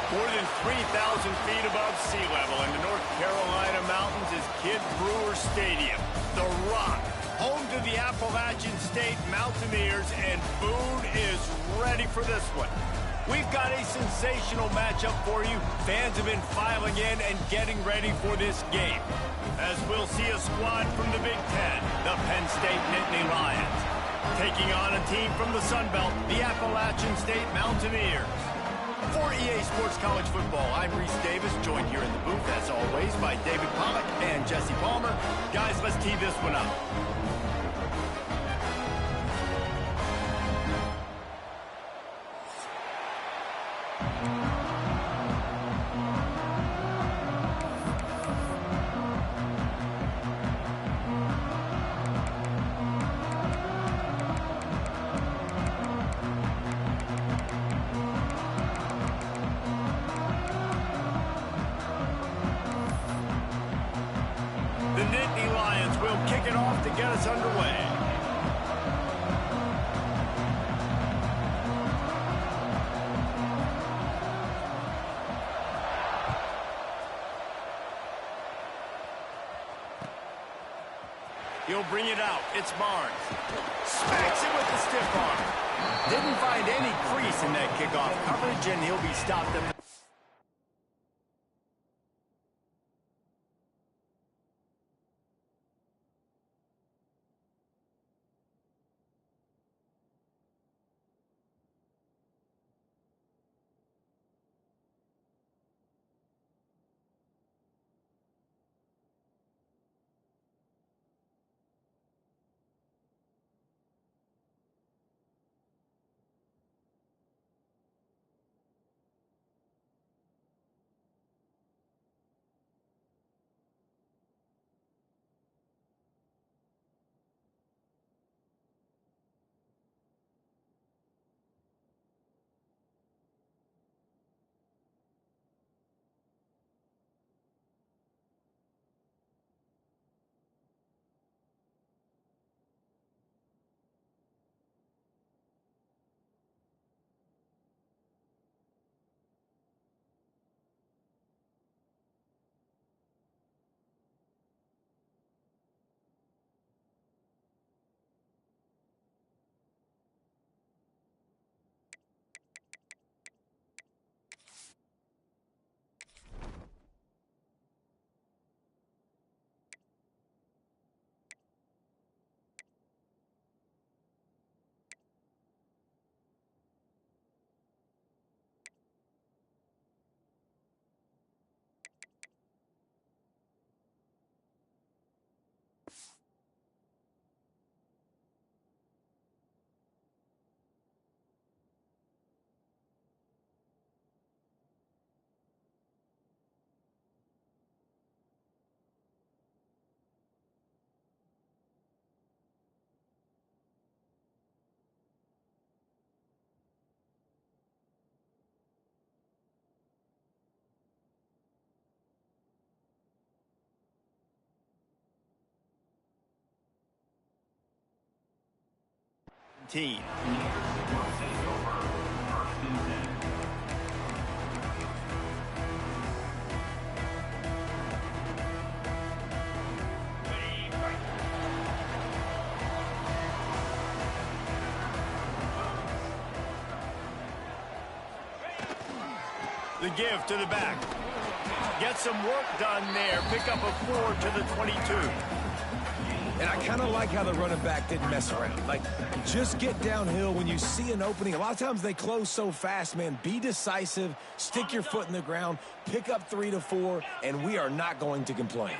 More than 3,000 feet above sea level in the North Carolina mountains is Kidd Brewer Stadium, the Rock, home to the Appalachian State Mountaineers, and Boone is ready for this one. We've got a sensational matchup for you. Fans have been filing in and getting ready for this game, as we'll see a squad from the Big Ten, the Penn State Nittany Lions, taking on a team from the Sun Belt, the Appalachian State Mountaineers. For EA Sports College Football, I'm Reese Davis, joined here in the booth, as always, by David Pollack and Jesse Palmer. Guys, let's tee this one up. The Nittany Lions will kick it off to get us underway. He'll bring it out. It's Barnes. Smacks it with the stiff arm. Didn't find any crease in that kickoff coverage, and he'll be stopped at the team. The give to the back. Get some work done there. Pick up a 4 to the 22. And I kind of like how the running back didn't mess around. Like, just get downhill when you see an opening. A lot of times they close so fast, man. Be decisive, stick your foot in the ground, pick up 3 to 4, and we are not going to complain.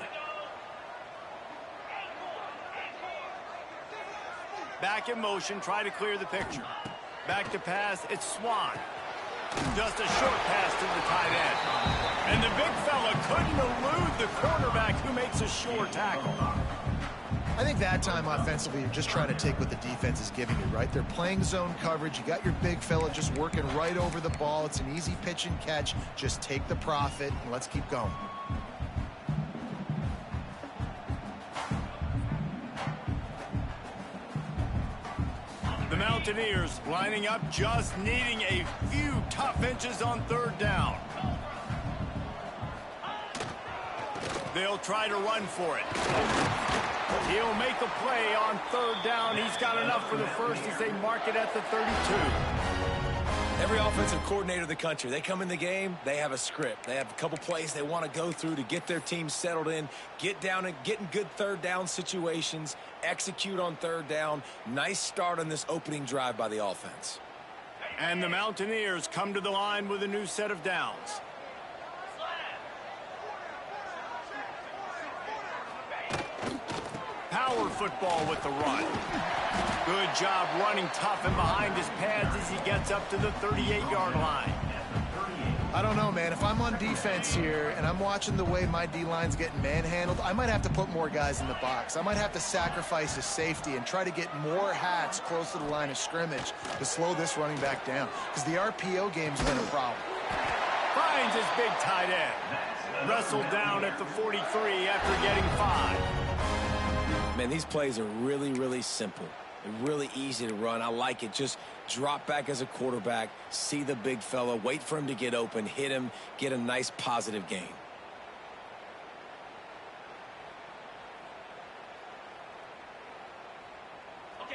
Back in motion, try to clear the picture. Back to pass, it's Swan. Just a short pass to the tight end. And the big fella couldn't elude the quarterback who makes a sure tackle. I think that time offensively, you're just trying to take what the defense is giving you, right? They're playing zone coverage. You got your big fella just working right over the ball. It's an easy pitch and catch. Just take the profit and let's keep going. The Mountaineers lining up, just needing a few tough inches on third down. They'll try to run for it. He'll make a play on third down. He's got enough for the first as they mark it at the 32. Every offensive coordinator in the country, they come in the game, they have a script. They have a couple plays they want to go through to get their team settled in, get down and get in good third down situations, execute on third down. Nice start on this opening drive by the offense. And the Mountaineers come to the line with a new set of downs. Power football with the run. Good job running tough and behind his pads as he gets up to the 38-yard line. I don't know, man. If I'm on defense here and I'm watching the way my D-line's getting manhandled, I might have to put more guys in the box. I might have to sacrifice his safety and try to get more hats close to the line of scrimmage to slow this running back down, because the RPO game's been a problem. Finds his big tight end. Wrestled down at the 43 after getting 5. Man, these plays are really, really simple. They're really easy to run. I like it. Just drop back as a quarterback, see the big fella, wait for him to get open, hit him, get a nice positive gain.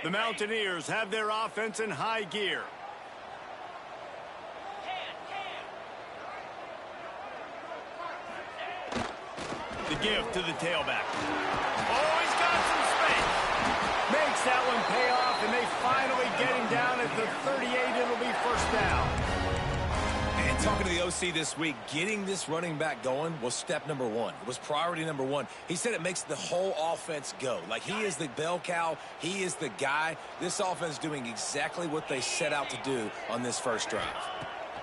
The Mountaineers have their offense in high gear. The give to the tailback. Oh, he's got some space. Makes that one pay off, and they finally get him down at the 38. It'll be first down. And talking to the OC this week, getting this running back going was step number one. It was priority number one. He said it makes the whole offense go. Like, he is the bell cow. He is the guy. This offense doing exactly what they set out to do on this first drive.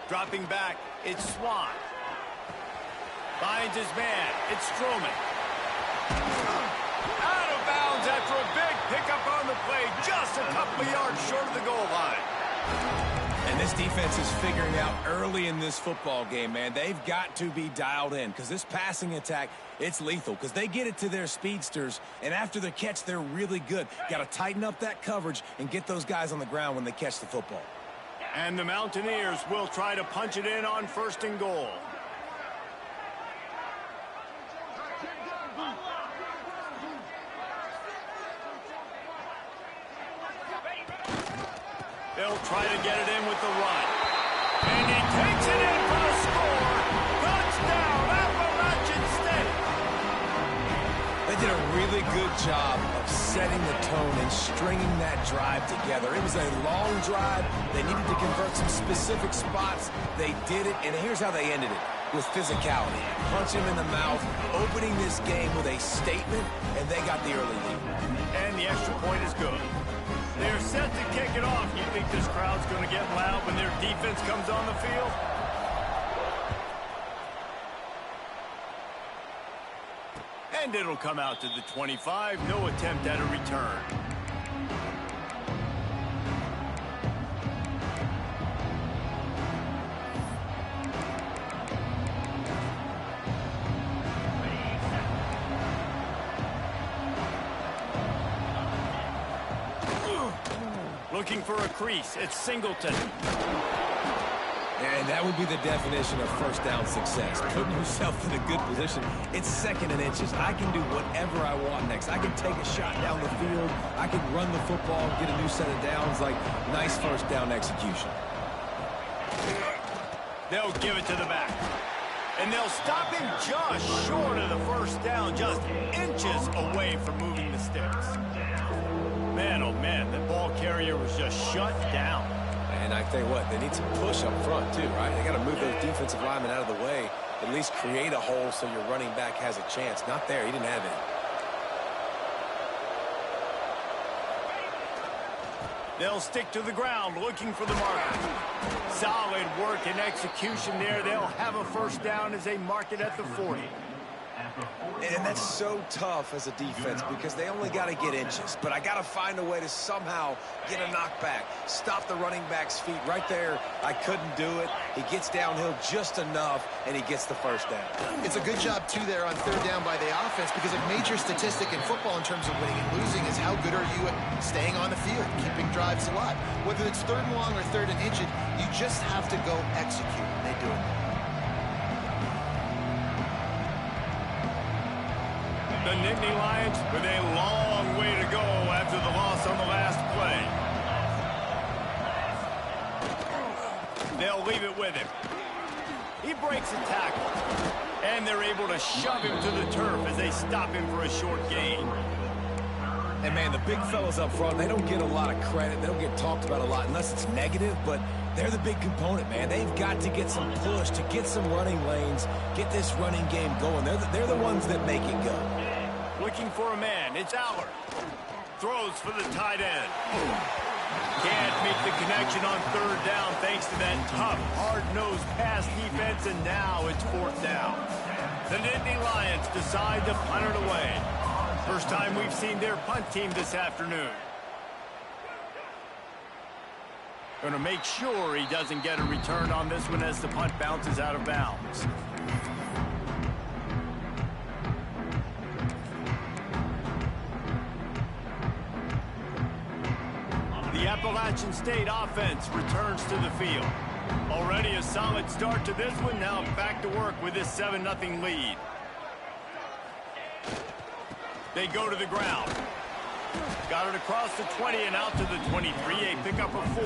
Dropping back, it's Swan. Finds his man. It's Stroman. Out of bounds after a big pickup on the play, just a couple of yards short of the goal line. And this defense is figuring out early in this football game, man. They've got to be dialed in, because this passing attack, it's lethal, because they get it to their speedsters, and after the catch, they're really good. Got to tighten up that coverage and get those guys on the ground when they catch the football. And the Mountaineers will try to punch it in on 1st and goal. They'll try to get it in with the run. And he takes it in for the score. Touchdown, Appalachian State. They did a really good job of setting the tone and stringing that drive together. It was a long drive. They needed to convert some specific spots. They did it, and here's how they ended it. With physicality. Punch him in the mouth, opening this game with a statement, and they got the early lead. And the extra point is good. They're set to kick it off. You think this crowd's going to get loud when their defense comes on the field? And it'll come out to the 25. No attempt at a return. Looking for a crease. It's Singleton. And that would be the definition of first down success. Putting yourself in a good position. It's 2nd and inches. I can do whatever I want next. I can take a shot down the field. I can run the football and get a new set of downs. Like, nice first down execution. They'll give it to the back. And they'll stop him just short of the first down. Just inches away from moving the sticks. Man, oh man, the ball carrier was just shut down. And I tell you what, they need some push up front too, right? They got to move those defensive linemen out of the way, at least create a hole so your running back has a chance. Not there, he didn't have it. They'll stick to the ground looking for the marker. Solid work and execution there. They'll have a first down as they mark it at the 40. And that's so tough as a defense because they only got to get inches. But I got to find a way to somehow get a knockback, stop the running back's feet. Right there, I couldn't do it. He gets downhill just enough, and he gets the first down. It's a good job, too, there on third down by the offense, because a major statistic in football in terms of winning and losing is how good are you at staying on the field, keeping drives alive. Whether it's 3rd and long or 3rd and inches, you just have to go execute. They do it. The Nittany Lions with a long way to go after the loss on the last play. They'll leave it with him. He breaks a tackle, and they're able to shove him to the turf as they stop him for a short gain. And, man, the big fellas up front, they don't get a lot of credit. They don't get talked about a lot unless it's negative, but they're the big component, man. They've got to get some push, to get some running lanes, get this running game going. They're the ones that make it go. Looking for a man. It's Allard. Throws for the tight end. Can't make the connection on third down thanks to that tough, hard-nosed pass defense, and now it's fourth down. The Nittany Lions decide to punt it away. First time we've seen their punt team this afternoon. Going to make sure he doesn't get a return on this one as the punt bounces out of bounds. The Appalachian State offense returns to the field. Already a solid start to this one. Now back to work with this 7-0 lead. They go to the ground. Got it across the 20 and out to the 23. A pickup of 4.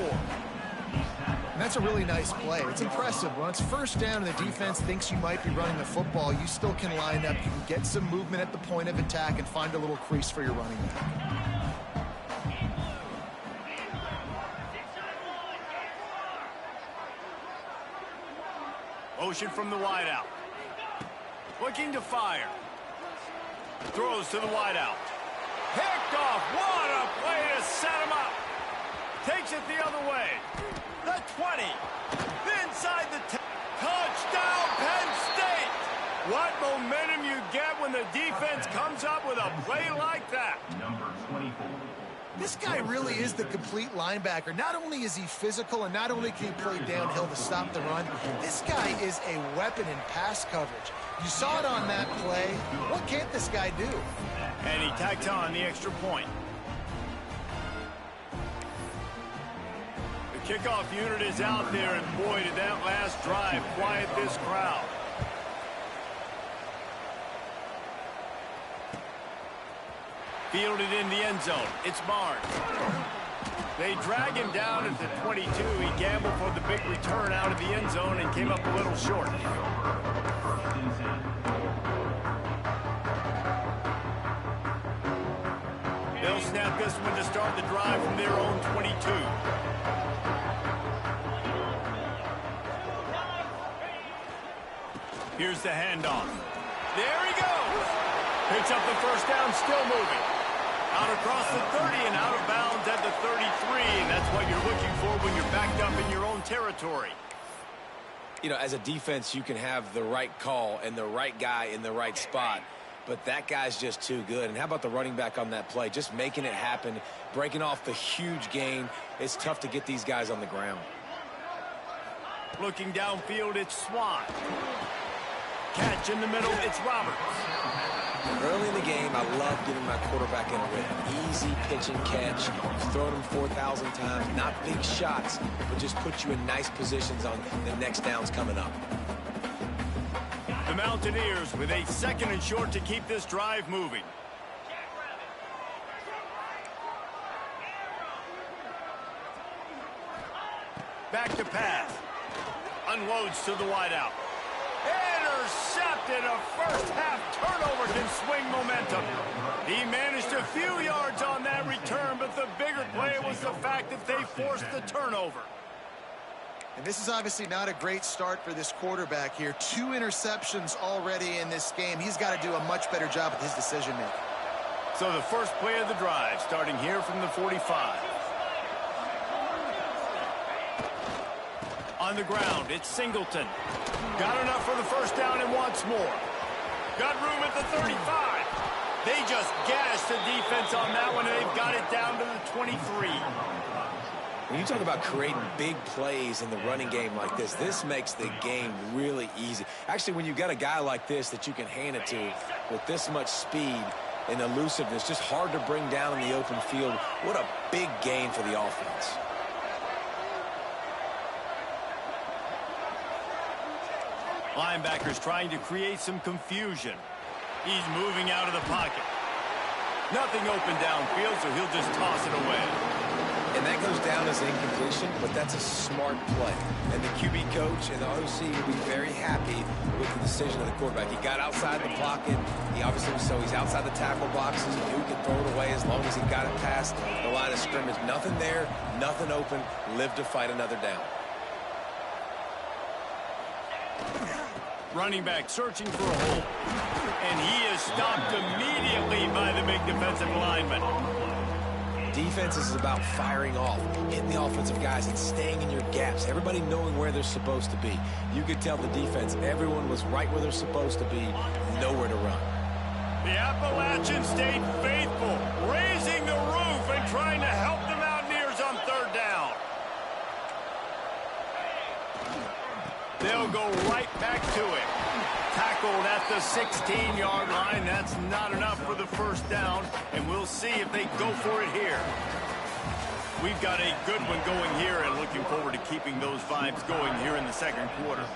And that's a really nice play. It's impressive. When it's first down and the defense thinks you might be running the football, you still can line up. You can get some movement at the point of attack and find a little crease for your running back. Motion from the wideout. Looking to fire. Throws to the wideout. Picked off. What a play to set him up. Takes it the other way. The 20. Inside the 10. Touchdown, Penn State. What momentum you get when the defense comes up with a play like that. Number 24. This guy really is the complete linebacker. Not only is he physical and not only can he play downhill to stop the run, this guy is a weapon in pass coverage. You saw it on that play. What can't this guy do? And he tacks on the extra point. The kickoff unit is out there, and boy, did that last drive quiet this crowd. Fielded in the end zone. It's Barnes. They drag him down at the 22. He gambled for the big return out of the end zone and came up a little short. They'll snap this one to start the drive from their own 22. Here's the handoff. There he goes. Picks up the first down, still moving. Out across the 30 and out of bounds at the 33. And that's what you're looking for when you're backed up in your own territory. You know, as a defense, you can have the right call and the right guy in the right spot, but that guy's just too good. And how about the running back on that play? Just making it happen, breaking off the huge gain. It's tough to get these guys on the ground. Looking downfield, it's Swan. Catch in the middle, it's Roberts. Early in the game, I love getting my quarterback in a rhythm. Easy pitch and catch. I've thrown him 4,000 times. Not big shots, but just put you in nice positions on the next downs coming up. The Mountaineers with a 2nd and short to keep this drive moving. Back to pass. Unloads to the wideout. Intercepted. A first-half turnover can swing momentum. He managed a few yards on that return, but the bigger play was the fact that they forced the turnover. And this is obviously not a great start for this quarterback here. 2 interceptions already in this game. He's got to do a much better job with his decision-making. So the first play of the drive, starting here from the 45. On the ground, it's Singleton. Got enough for the first down and wants more. Got room at the 35. They just gashed the defense on that one, and they've got it down to the 23. When you talk about creating big plays in the running game like this makes the game really easy. Actually, when you've got a guy like this that you can hand it to with this much speed and elusiveness, just hard to bring down in the open field, what a big gain for the offense. Linebackers trying to create some confusion. He's moving out of the pocket. Nothing open downfield, so he'll just toss it away. And that goes down as incompletion, but that's a smart play. And the QB coach and the OC will be very happy with the decision of the quarterback. He got outside the pocket. He obviously was he's outside the tackle boxes. He knew he could throw it away as long as he got it past the line of scrimmage. Nothing there, nothing open. Live to fight another down. Running back searching for a hole. And he is stopped immediately by the big defensive lineman. Defense is about firing off, hitting the offensive guys, and staying in your gaps. Everybody knowing where they're supposed to be. You could tell the defense, everyone was right where they're supposed to be, nowhere to run. The Appalachian State faithful raising the roof and trying to help the Mountaineers on third down. They'll go right back to it. Tackled at the 16-yard line. That's not enough for the first down, and we'll see if they go for it here. We've got a good one going here, and looking forward to keeping those vibes going here in the second quarter.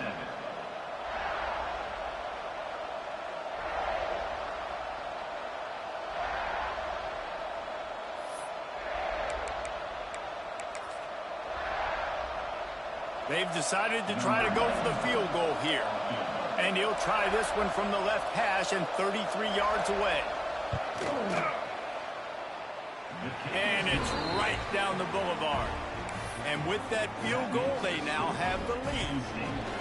They've decided to try to go for the field goal here. And he'll try this one from the left hash and 33 yards away. And it's right down the boulevard. And with that field goal, they now have the lead.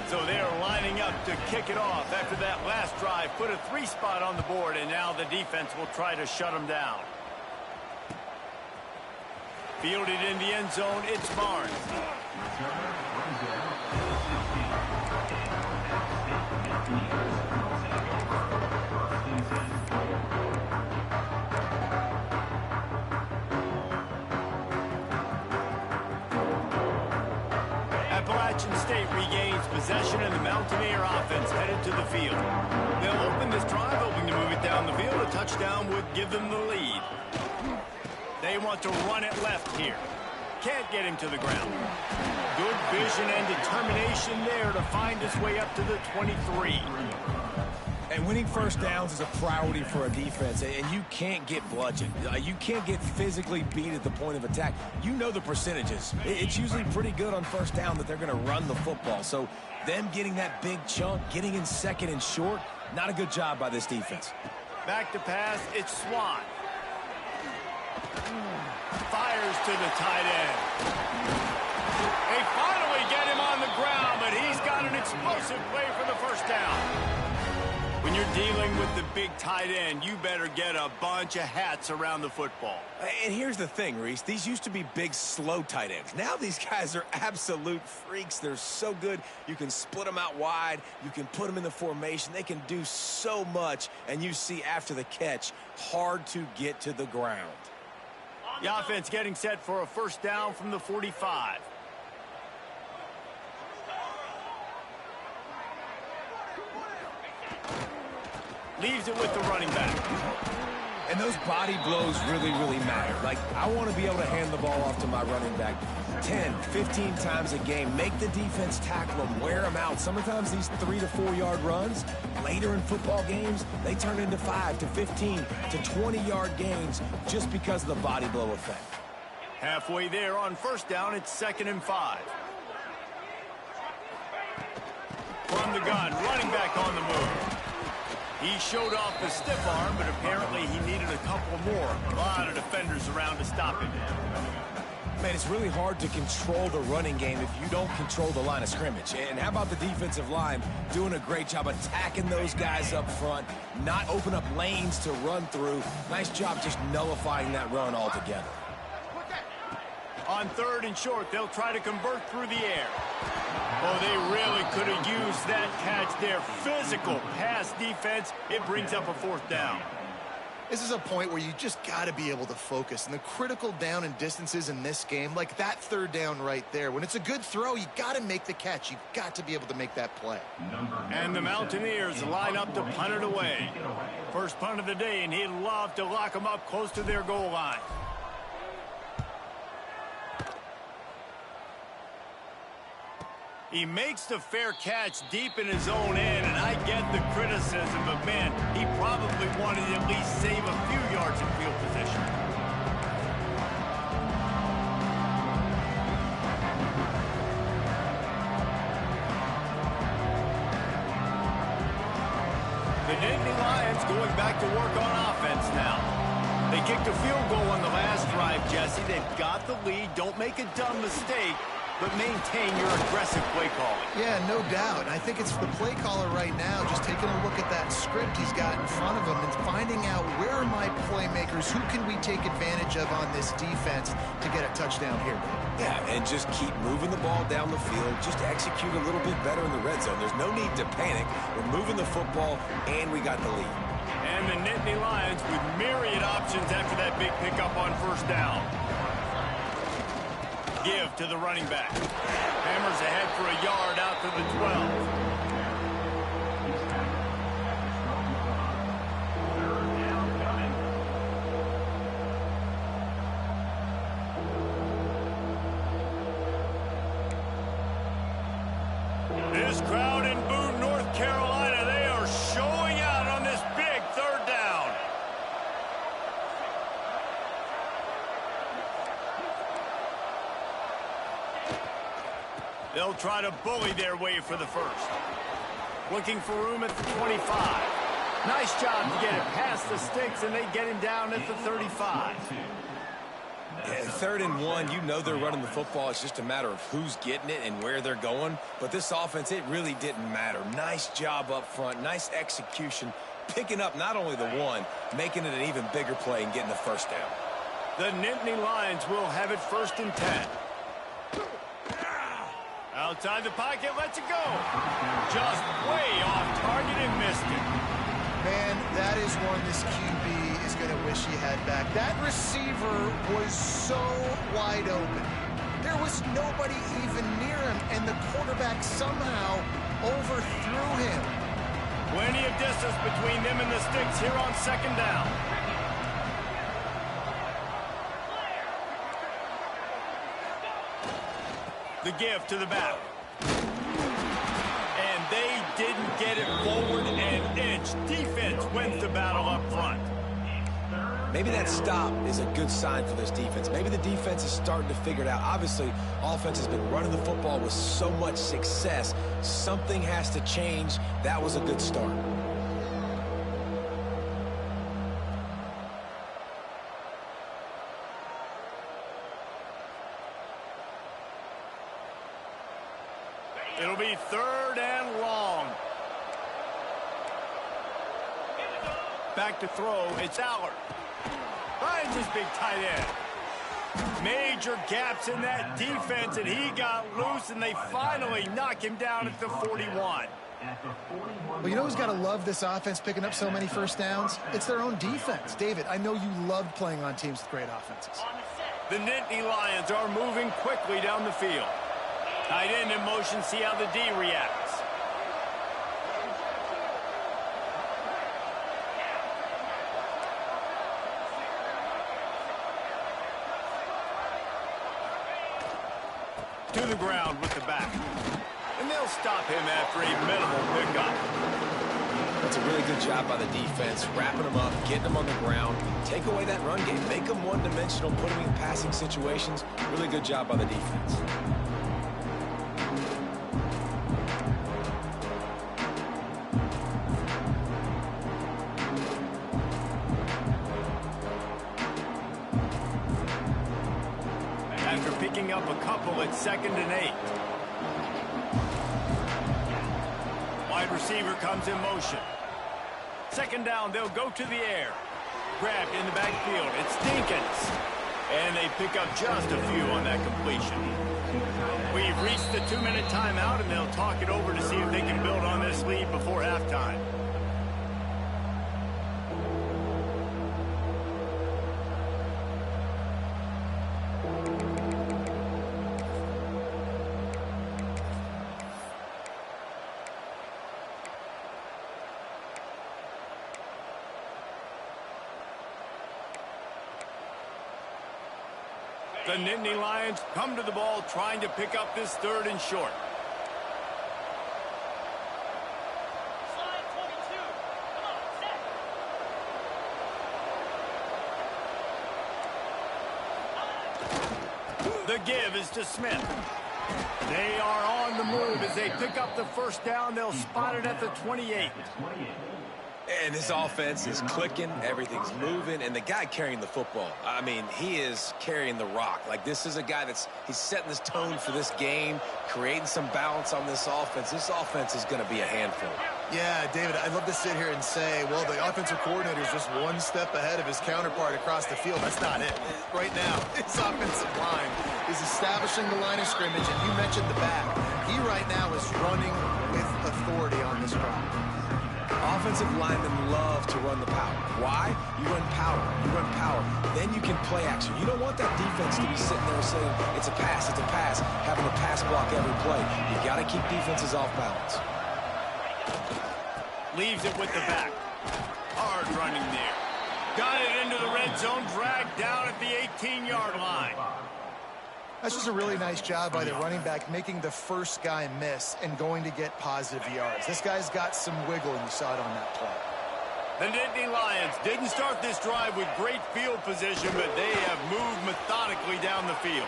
So they're lining up to kick it off after that last drive. Put a 3 spot on the board, and now the defense will try to shut them down. Fielded in the end zone, it's Barnes. Appalachian State regains possession, and the Mountaineer offense headed to the field. They'll open this drive, hoping to move it down the field. A touchdown would give them the lead. They want to run it left here. Can't get him to the ground. Good vision and determination there to find his way up to the 23. And winning first downs is a priority for a defense, and you can't get bludgeoned. You can't get physically beat at the point of attack. You know the percentages. It's usually pretty good on first down that they're going to run the football. So them getting that big chunk, getting in second and short, not a good job by this defense. Back to pass, it's Swan. Fires to the tight end. They finally get him on the ground, but he's got an explosive play for the first down. When you're dealing with the big tight end, you better get a bunch of hats around the football. And here's the thing, Reese. These used to be big, slow tight ends. Now these guys are absolute freaks. They're so good. You can split them out wide. You can put them in the formation. They can do so much. And you see after the catch, hard to get to the ground. The offense getting set for a first down from the 45. Leaves it with the running back. And those body blows really, really matter. Like, I want to be able to hand the ball off to my running back 10, 15 times a game. Make the defense tackle them, wear them out. Sometimes these 3 to 4 yard runs, later in football games, they turn into 5 to 15 to 20 yard gains just because of the body blow effect. Halfway there on first down, it's 2nd and 5. From the gun, running back on the move. He showed off the stiff arm, but apparently he needed a couple more. A lot of defenders around to stop him. Man, it's really hard to control the running game if you don't control the line of scrimmage. And how about the defensive line doing a great job attacking those guys up front, not open up lanes to run through. Nice job just nullifying that run altogether. On 3rd and short, they'll try to convert through the air. Oh, they really could have used that catch there. Physical pass defense. It brings up a 4th down. This is a point where you just got to be able to focus. And the critical down and distances in this game, like that 3rd down right there, when it's a good throw, you got to make the catch. You've got to be able to make that play. And the Mountaineers line up to punt it away. First punt of the day, and he'd love to lock them up close to their goal line. He makes the fair catch deep in his own end, and I get the criticism, but man, he probably wanted to at least save a few yards in field position. The Nittany Lions going back to work on offense now. They kicked a field goal on the last drive, Jesse. They've got the lead. Don't make a dumb mistake, but maintain your aggressive play calling. Yeah, no doubt. I think it's the play caller right now just taking a look at that script he's got in front of him and finding out where are my playmakers, who can we take advantage of on this defense to get a touchdown here. Yeah, and just keep moving the ball down the field. Just execute a little bit better in the red zone. There's no need to panic. We're moving the football, and we got the lead. And the Nittany Lions with myriad options after that big pickup on first down. Give to the running back. Hammers ahead for a yard out to the 12. This crowd in Boone, North Carolina, they are showing out on this big third down. They'll try to bully their way for the first. Looking for room at the 25. Nice job to get it past the sticks, and they get him down at the 35. Yeah, 3rd and 1, you know they're running the football. It's just a matter of who's getting it and where they're going. But this offense, it really didn't matter. Nice job up front, nice execution, picking up not only the one, making it an even bigger play and getting the first down. The Nittany Lions will have it 1st and 10. Outside the pocket, lets it go. Just way off target and missed it. Man, that is one this QB is going to wish he had back. That receiver was so wide open. There was nobody even near him, and the quarterback somehow overthrew him. Plenty of distance between them and the sticks here on 2nd down. The give to the back. And they didn't get it forward an inch. Defense wins the battle up front. Maybe that stop is a good sign for this defense. Maybe the defense is starting to figure it out. Obviously, offense has been running the football with so much success. Something has to change. That was a good start. It'll be 3rd and long. Back to throw. It's Allard. Finds his big tight end. Major gaps in that defense, and he got loose, and they finally knock him down at the 41. Well, you know who's got to love this offense picking up so many first downs? It's their own defense. David, I know you loved playing on teams with great offenses. The Nittany Lions are moving quickly down the field. Tight end in motion, see how the D reacts. To the ground with the back. And they'll stop him after a minimal pickup. That's a really good job by the defense, wrapping them up, getting them on the ground, take away that run game, make them one-dimensional, put them in passing situations. Really good job by the defense. After picking up a couple at 2nd and 8. Wide receiver comes in motion. 2nd down, they'll go to the air. Grabbed in the backfield. It's Dinkins. And they pick up just a few on that completion. We've reached the 2-minute timeout, and they'll talk it over to see if they can build on this lead before halftime. The Nittany Lions come to the ball trying to pick up this 3rd and short. give is to Smith. They are on the move as they pick up the first down. They'll spot it at the 28. And this offense is clicking, everything's moving, and the guy carrying the football, I mean, he is carrying the rock. Like, this is a guy he's setting this tone for this game, creating some balance on this offense. This offense is going to be a handful. Yeah, David, I'd love to sit here and say, well, the offensive coordinator is just one step ahead of his counterpart across the field. That's not it. Right now, his offensive line is establishing the line of scrimmage, and you mentioned the back. He right now is running with authority on this drive. Offensive linemen love to run the power. Why? You run power. You run power. Then you can play action. You don't want that defense to be sitting there saying, it's a pass, having to pass block every play. You got to keep defenses off balance. Leaves it with the back. Hard running there. Got it into the red zone, dragged down at the 18-yard line. That's just a really nice job by the running back, making the first guy miss and going to get positive yards. This guy's got some wiggle, and you saw it on that play. The Nittany Lions didn't start this drive with great field position, but they have moved methodically down the field.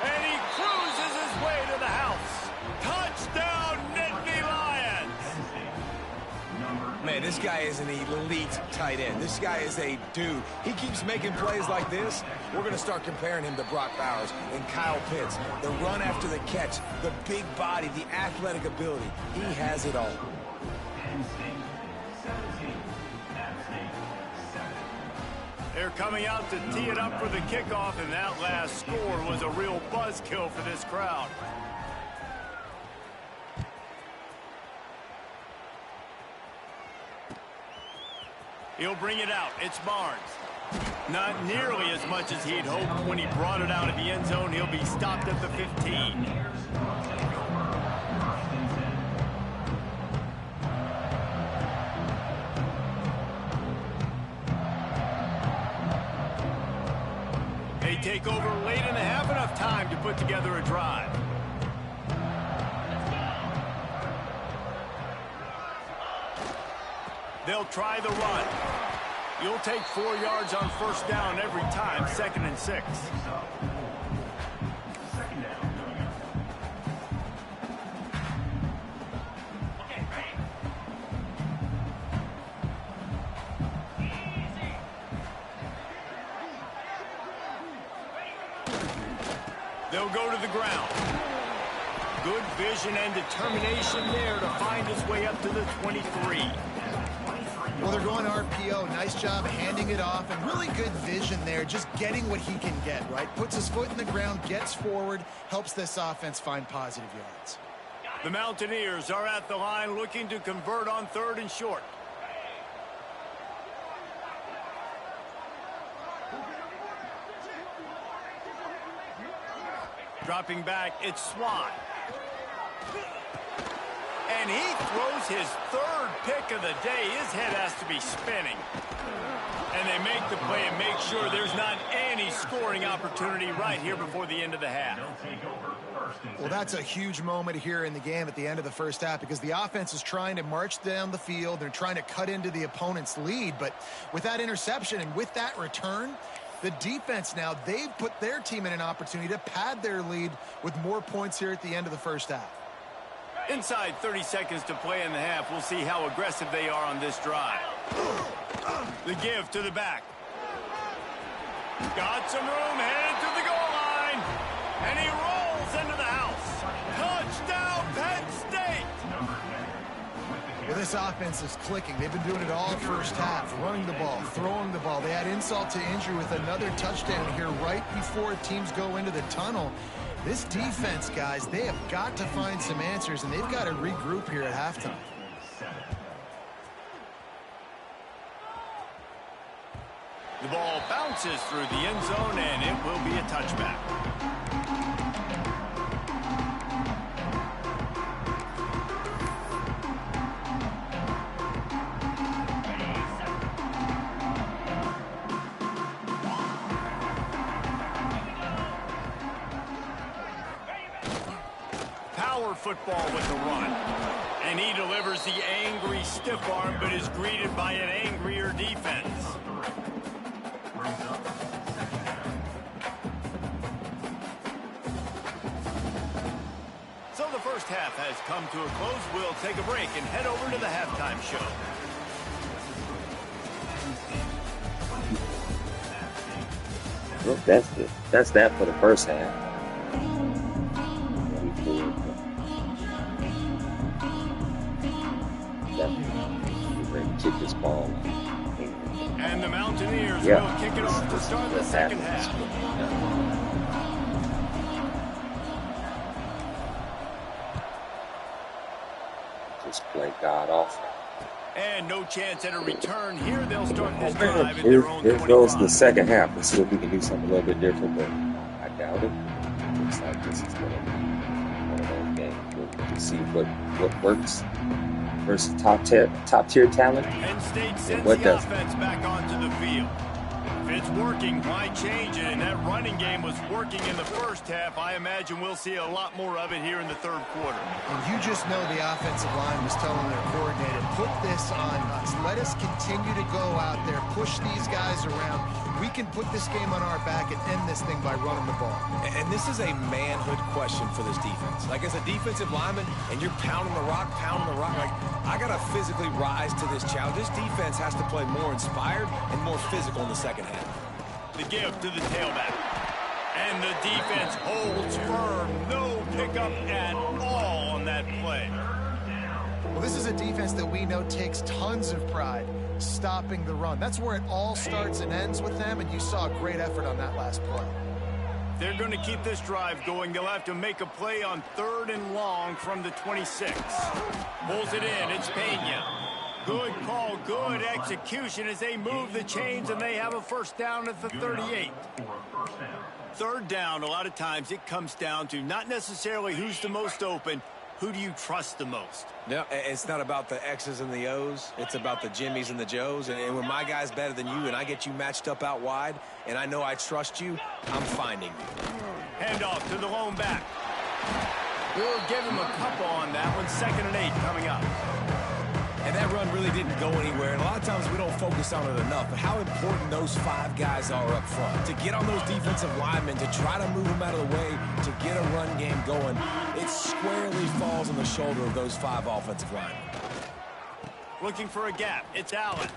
And he cruises his way to the house. Touchdown, Nittany Lions! Man, this guy is an elite tight end. This guy is a dude. He keeps making plays like this. We're going to start comparing him to Brock Bowers and Kyle Pitts. The run after the catch, the big body, the athletic ability. He has it all. They're coming out to tee it up for the kickoff, and that last score was a real buzzkill for this crowd. He'll bring it out. It's Barnes. Not nearly as much as he'd hoped when he brought it out of the end zone. He'll be stopped at the 15. They take over late in the half, enough time to put together a drive. They'll try the run. You'll take 4 yards on first down every time, 2nd and 6. They'll go to the ground. Good vision and determination there to find his way up to the 23. Well, they're going RPO. Nice job handing it off, and really good vision there, just getting what he can get, right? Puts his foot in the ground, gets forward, helps this offense find positive yards. The Mountaineers are at the line looking to convert on 3rd and short. Dropping back, it's Swan. And he throws his 3rd pick of the day. His head has to be spinning. And they make the play and make sure there's not any scoring opportunity right here before the end of the half. Well, that's a huge moment here in the game at the end of the first half, because the offense is trying to march down the field. They're trying to cut into the opponent's lead. But with that interception and with that return, the defense now, they've put their team in an opportunity to pad their lead with more points here at the end of the first half. Inside 30 seconds to play in the half. We'll see how aggressive they are on this drive. The give to the back. Got some room, headed to the goal line. And he rolls into the house. Touchdown, Penn State! Well, this offense is clicking. They've been doing it all first half. Running the ball, throwing the ball. They had insult to injury with another touchdown here right before teams go into the tunnel. This defense, guys, they have got to find some answers, and they've got to regroup here at halftime. The ball bounces through the end zone, and it will be a touchback. Football with the run, and he delivers the angry stiff arm, but is greeted by an angrier defense. first half has come to a close. We'll take a break and head over to the halftime show. Well, that's that for the first half. Ready to kick this ball. And the Mountaineers will kick it off to start the second half. Just play God off. And no chance at a return here. They'll start this drive at their own 25. Here goes the second half. Let's see if we can do something a little bit different, but I doubt it. Looks like this is going to be one of those games where we can see what works versus top tier talent. Penn State sends what the offense back onto the field. If it's working, why change it? And that running game was working in the first half. I imagine we'll see a lot more of it here in the third quarter. And you just know the offensive line was telling their coordinator, put this on us. Let us continue to go out there, push these guys around. We can put this game on our back and end this thing by running the ball. And this is a manhood question for this defense. Like, as a defensive lineman, and you're pounding the rock, like, I got to physically rise to this challenge. This defense has to play more inspired and more physical in the second half. The give to the tailback. And the defense holds firm. No pickup at all on that play. Well, this is a defense that we know takes tons of pride stopping the run. That's where it all starts and ends with them, and you saw a great effort on that last play. They're going to keep this drive going. They'll have to make a play on 3rd and long from the 26. Pulls it in. It's Pena. Good call, good execution as they move the chains, and they have a first down at the 38. Third down, a lot of times it comes down to not necessarily who's the most open, who do you trust the most? No, it's not about the X's and the O's. It's about the Jimmies and the Joes. And when my guy's better than you and I get you matched up out wide and I know I trust you, I'm finding you. Handoff to the lone back. We'll give him a couple on that one. 2nd and 8 coming up. And that run really didn't go anywhere. And a lot of times we don't focus on it enough. But how important those 5 guys are up front. To get on those defensive linemen, to try to move them out of the way, to get a run game going, it squarely falls on the shoulder of those 5 offensive linemen. Looking for a gap. It's Allen.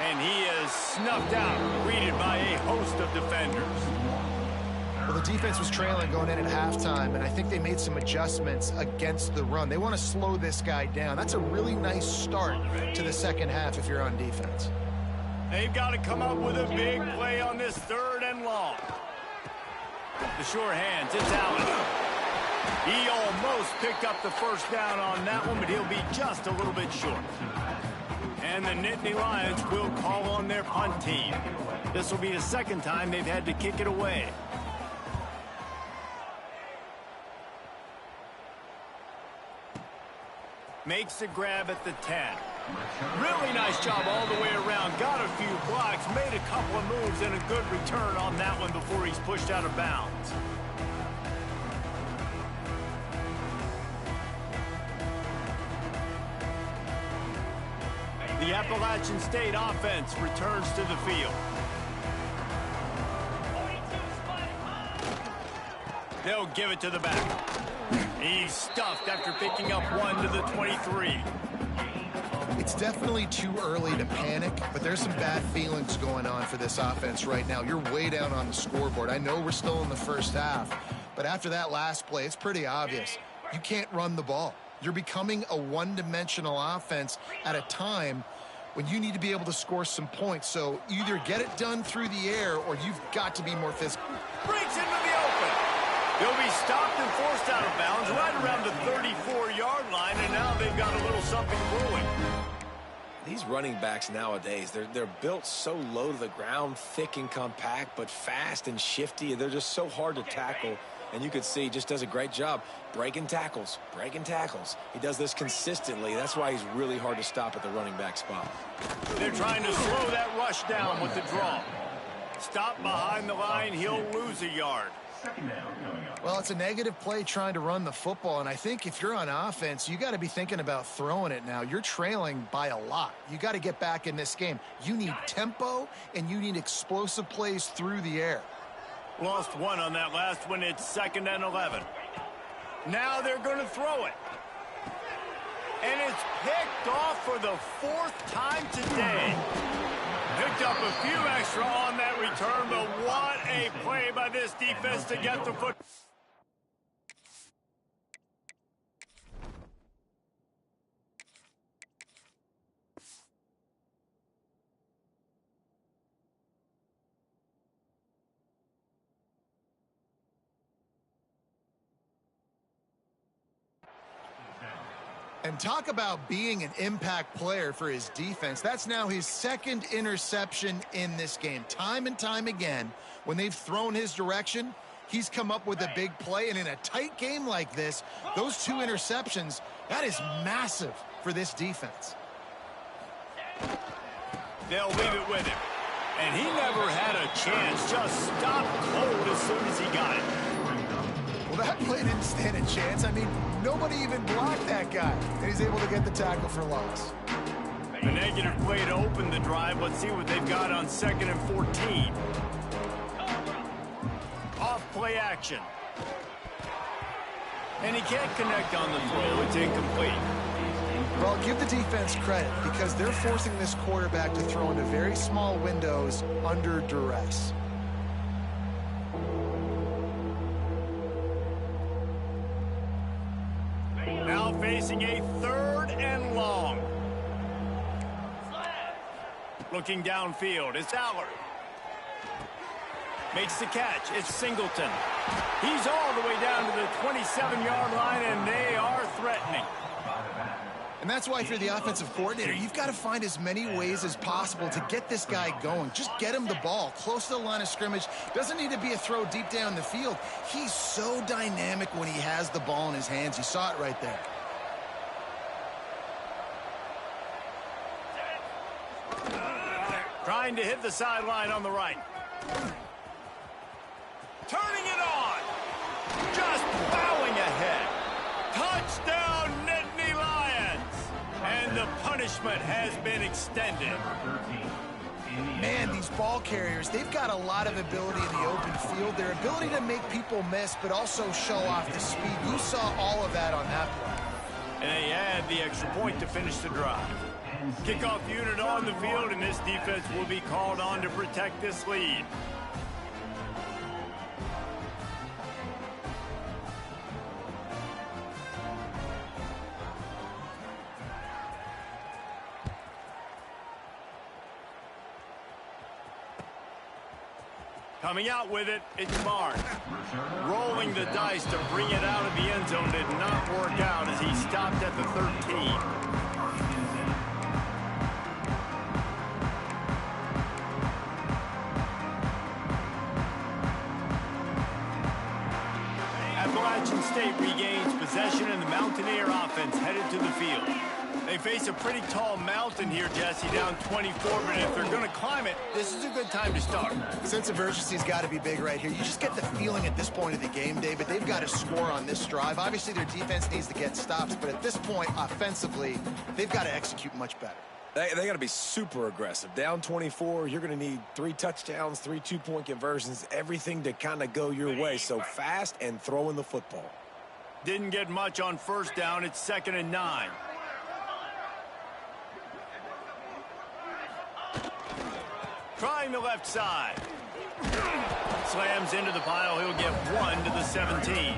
And he is snuffed out, greeted by a host of defenders. Well, the defense was trailing going in at halftime, and I think they made some adjustments against the run. They want to slow this guy down. That's a really nice start to the second half if you're on defense. They've got to come up with a big play on this 3rd and long. The sure hands, it's Allen. He almost picked up the first down on that one, but he'll be just a little bit short. And the Nittany Lions will call on their punt team. This will be the second time they've had to kick it away. Makes the grab at the 10. Really nice job all the way around. Got a few blocks, made a couple of moves, and a good return on that one before he's pushed out of bounds. The Appalachian State offense returns to the field. They'll give it to the back. He's stuffed after picking up 1 to the 23. It's definitely too early to panic, but there's some bad feelings going on for this offense right now. You're way down on the scoreboard. I know we're still in the first half, but after that last play, it's pretty obvious. You can't run the ball. You're becoming a one-dimensional offense at a time when you need to be able to score some points. So either get it done through the air or you've got to be more physical. Breaks into the open. He'll be stopped and forced out of bounds right around the 34-yard line, and now they've got a little something brewing. These running backs nowadays, they're built so low to the ground, thick and compact, but fast and shifty. They're just so hard to tackle. And you could see he just does a great job breaking tackles. He does this consistently. That's why he's really hard to stop at the running back spot. They're trying to slow that rush down with the draw. Stop behind the line, he'll lose a yard. Well, it's a negative play trying to run the football, and I think if you're on offense, you got to be thinking about throwing it now. You're trailing by a lot. You got to get back in this game. You need tempo, and you need explosive plays through the air. Lost 1 on that last one. It's 2nd and 11. Now they're going to throw it. And it's picked off for the 4th time today. Picked up a few extra on that return, but what a play by this defense to get the foot. And talk about being an impact player for his defense. That's now his 2nd interception in this game. Time and time again, when they've thrown his direction, he's come up with a big play. And in a tight game like this, those 2 interceptions, that is massive for this defense. They'll leave it with him. And he never had a chance. Just stopped cold as soon as he got it. Well, that play didn't stand a chance. I mean, nobody even blocked that guy. And he's able to get the tackle for loss. A negative play to open the drive. Let's see what they've got on 2nd and 14. Off play action. And he can't connect on the throw. It's incomplete. Well, give the defense credit because they're forcing this quarterback to throw into very small windows under duress. Now facing a 3rd and long. Looking downfield, it's Allard. Makes the catch, it's Singleton. He's all the way down to the 27-yard line, and they are threatening. And that's why if you're the offensive coordinator, you've got to find as many ways as possible to get this guy going. Just get him the ball close to the line of scrimmage. Doesn't need to be a throw deep down the field. He's so dynamic when he has the ball in his hands. You saw it right there. Trying to hit the sideline on the right. Turning it on. Just plowing ahead. Touchdown, Nittany Lions. And the punishment has been extended. Man, these ball carriers, they've got a lot of ability in the open field. Their ability to make people miss, but also show off the speed. You saw all of that on that play. And they add the extra point to finish the drive. Kickoff unit on the field, and this defense will be called on to protect this lead. Coming out with it, it's Barnes. Rolling the dice to bring it out of the end zone did not work out as he stopped at the 13. Appalachian State regains possession, and the Mountaineer offense headed to the field. They face a pretty tall mountain here, Jesse, down 24, but if they're going to climb it, this is a good time to start. Sense of urgency's got to be big right here. You just get the feeling at this point of the game, David, they've got to score on this drive. Obviously, their defense needs to get stops, but at this point, offensively, they've got to execute much better. They got to be super aggressive. Down 24, you're going to need 3 touchdowns, 3 two-point conversions, everything to kind of go your way. So fast and throwing the football. Didn't get much on 1st down. It's 2nd and 9. Trying the left side. Slams into the pile. He'll get 1 to the 17.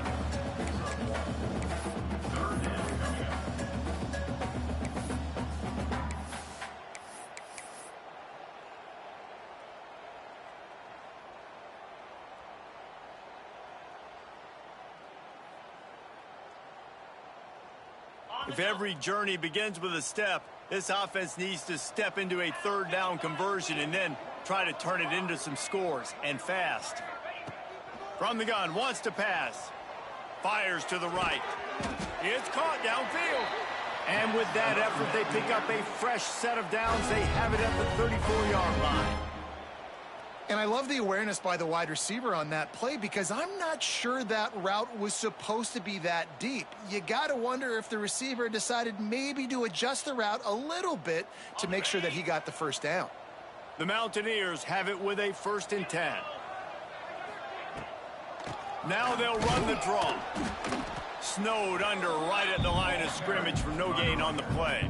If every journey begins with a step, this offense needs to step into a 3rd down conversion and then try to turn it into some scores, and fast. From the gun, wants to pass. Fires to the right. It's caught downfield. And with that effort, they pick up a fresh set of downs. They have it at the 34-yard line. And I love the awareness by the wide receiver on that play because I'm not sure that route was supposed to be that deep. You got to wonder if the receiver decided maybe to adjust the route a little bit to make sure that he got the 1st down. The Mountaineers have it with a 1st and 10. Now they'll run the draw. Snowed under right at the line of scrimmage for no gain on the play.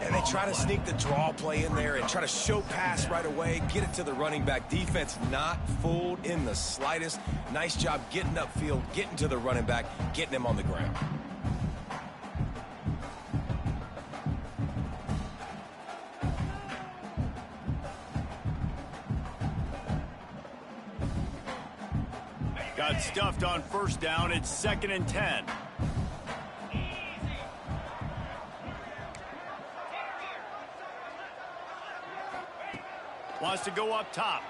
And they try to sneak the draw play in there and try to show pass right away, get it to the running back. Defense not fooled in the slightest. Nice job getting upfield, getting to the running back, getting him on the ground. Got stuffed on first down. It's 2nd and 10. Wants to go up top.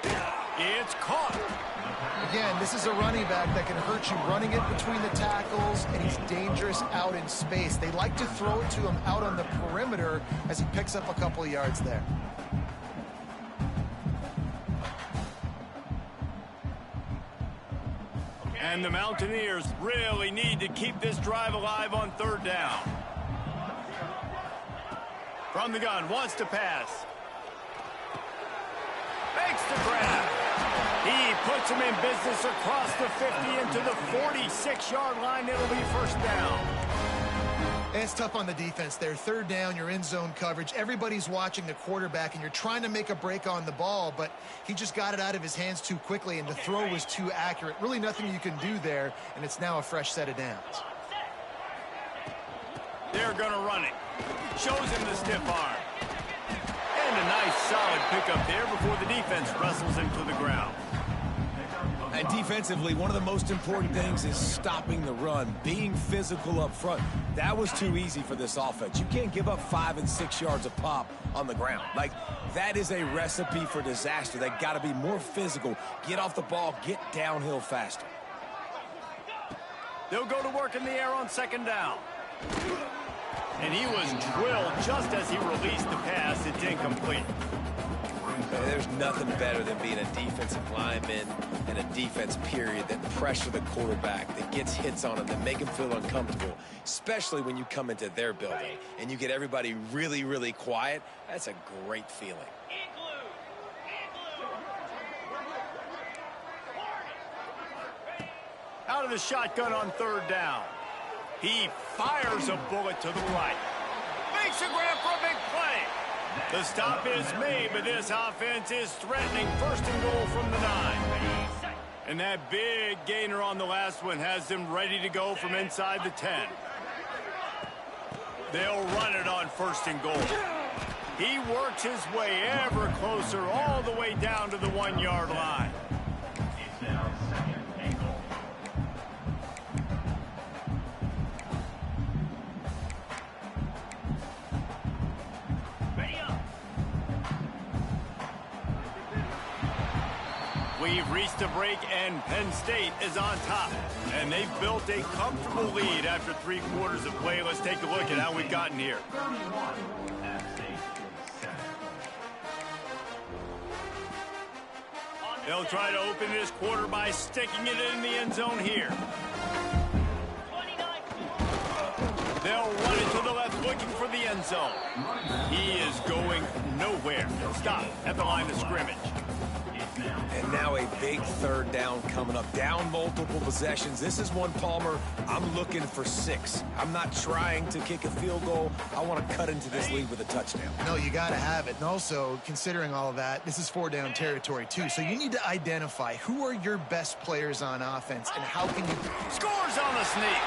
It's caught. Again, this is a running back that can hurt you running it between the tackles, and he's dangerous out in space. They like to throw it to him out on the perimeter as he picks up a couple of yards there. And the Mountaineers really need to keep this drive alive on 3rd down. From the gun, wants to pass. Makes the grab. He puts him in business across the 50 into the 46-yard line. It'll be 1st down. And it's tough on the defense there. 3rd down, you're in zone coverage. Everybody's watching the quarterback, and you're trying to make a break on the ball, but he just got it out of his hands too quickly, and the throw was too accurate. Really nothing you can do there, and it's now a fresh set of downs. They're going to run it. Shows him the stiff arm. And a nice solid pickup there before the defense wrestles him to the ground. And defensively, one of the most important things is stopping the run, being physical up front. That was too easy for this offense. You can't give up 5 and 6 yards a pop on the ground. Like, that is a recipe for disaster. They got to be more physical, get off the ball, get downhill faster. They'll go to work in the air on 2nd down. And he was drilled just as he released the pass. It's incomplete. There's nothing better than being a defensive lineman and a defense period that pressure the quarterback, that gets hits on him, that make him feel uncomfortable, especially when you come into their building and you get everybody really, really quiet. That's a great feeling. Out of the shotgun on 3rd down. He fires a bullet to the right. Makes a grab for a big play. The stop is made, but this offense is threatening 1st and goal from the 9. And that big gainer on the last one has them ready to go from inside the 10. They'll run it on 1st and goal. He works his way ever closer all the way down to the 1-yard line. We've reached a break, and Penn State is on top. And they've built a comfortable lead after 3 quarters of play. Let's take a look at how we've gotten here. They'll try to open this quarter by sticking it in the end zone here. They'll run it to the left, looking for the end zone. He is going nowhere. Stop at the line of scrimmage. And now a big 3rd down coming up. Down multiple possessions. This is one, Palmer, I'm looking for 6. I'm not trying to kick a field goal. I want to cut into this lead with a touchdown. No, you got to have it. And also, considering all of that, this is 4-down territory, too. So you need to identify who are your best players on offense and how can you... Scores on the sneak.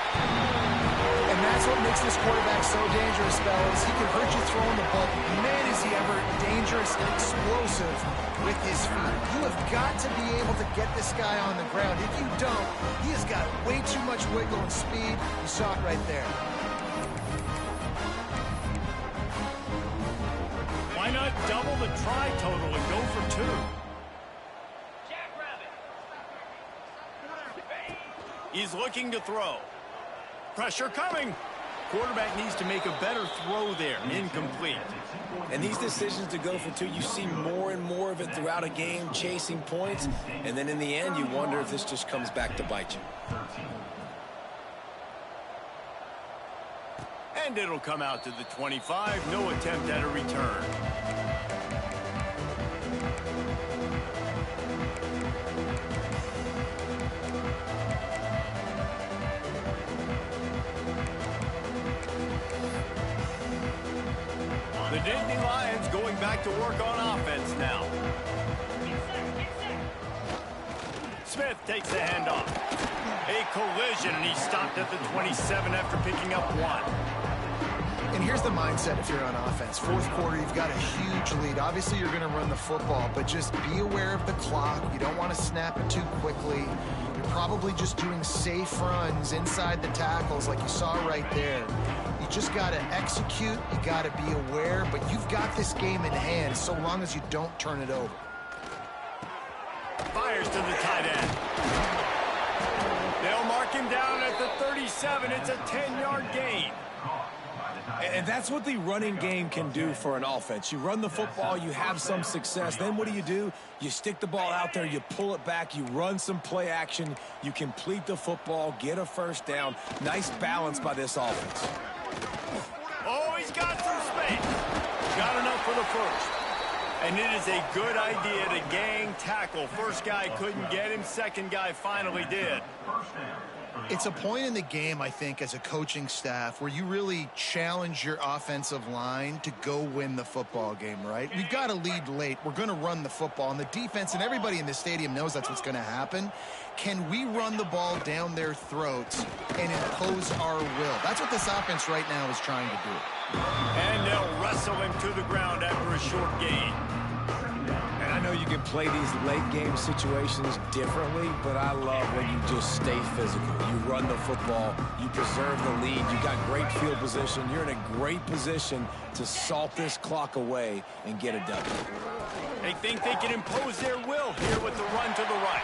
And that's what makes this quarterback so dangerous, fellas. He can hurt you throwing the ball. Man, is he ever dangerous and explosive with his feet. You have got to be able to get this guy on the ground. If you don't, he has got way too much wiggle and speed. You saw it right there. Why not double the try total and go for 2? He's looking to throw. Pressure coming. Quarterback needs to make a better throw there. Incomplete. And these decisions to go for 2, you see more and more of it throughout a game, chasing points. And then in the end, you wonder if this just comes back to bite you. And it'll come out to the 25. No attempt at a return. Nittany Lions going back to work on offense now. Smith takes the handoff. A collision, and he stopped at the 27 after picking up 1. And here's the mindset if you're on offense. Fourth quarter, you've got a huge lead. Obviously, you're going to run the football, but just be aware of the clock. You don't want to snap it too quickly. You're probably just doing safe runs inside the tackles like you saw right there. You just got to execute. You got to be aware, but you've got this game in hand so long as you don't turn it over. Fires to the tight end. They'll mark him down at the 37. It's a 10-yard gain. And that's what the running game can do for an offense. You run the football, you have some success. Then what do? You stick the ball out there, you pull it back, you run some play action, you complete the football, get a first down. Nice balance by this offense. Oh, he's got some space. Got enough for the first. And it is a good idea to gang tackle. First guy couldn't get him. Second guy finally did. It's a point in the game, I think, as a coaching staff where you really challenge your offensive line to go win the football game, right? We've got to lead late. We're going to run the football. And the defense and everybody in the stadium knows that's what's going to happen. Can we run the ball down their throats and impose our will? That's what this offense right now is trying to do. And they'll wrestle him to the ground after a short gain. And I know you can play these late game situations differently, but I love when you just stay physical. You run the football, you preserve the lead, you got great field position, you're in a great position to salt this clock away and get a W. They think they can impose their will here with the run to the right.